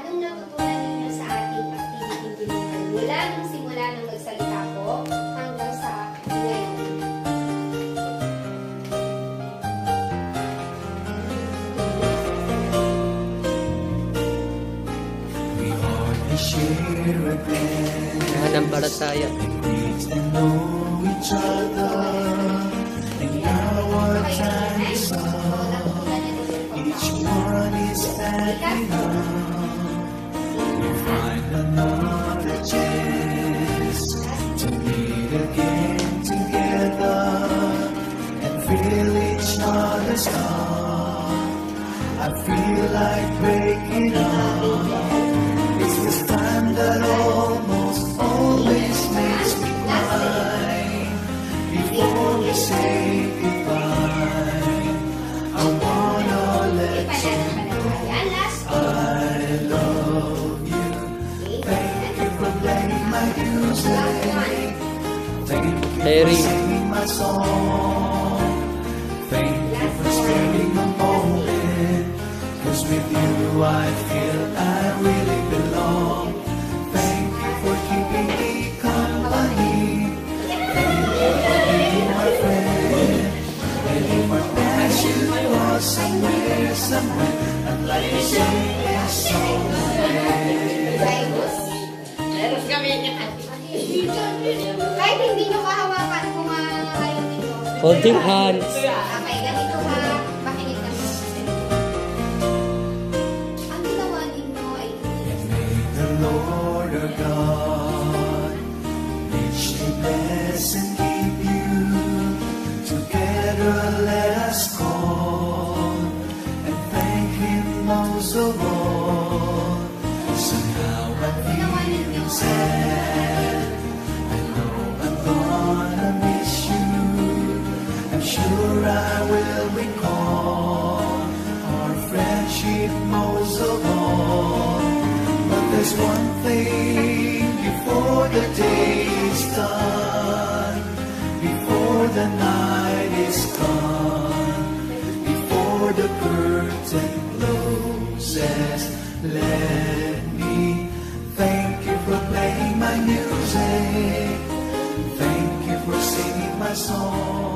Anong natutunan ninyo sa ating activity tulungan? Mula nung simula nung nagsalita po hanggang sa ngayon. We hardly share a glance. Hanambalataya. Get to know each other. And now our time is up. Each one is standing up. We find another chance to meet again together and feel each other's love. I feel like breaking up. It's this time that almost always makes me cry. Before we say goodbye, I wanna let you know I love you. Thank you for playing my music. Thank you for singing my song. Thank you for sparing a moment. 'Cause with you I feel I really belong. Thank you for keeping me company. Thank you for being my friend. And if I pass you or somewhere, I'd like to sing this song again. Kahit hindi nyo kahawakan kung kayo dito. Holding hands. Okay, ganito ha. Pakinig naman. Ang ginawa ninyo ay May the Lord our God richly bless and keep you. Together let us call and thank Him most of all. Somehow I'm feeling sad. I know I'm gonna miss you. I'm sure I will recall our friendship most of all. But there's one thing before the day is done, before the night is gone, before the curtain closes. Let me thank you for playing my music. Thank you for singing my song.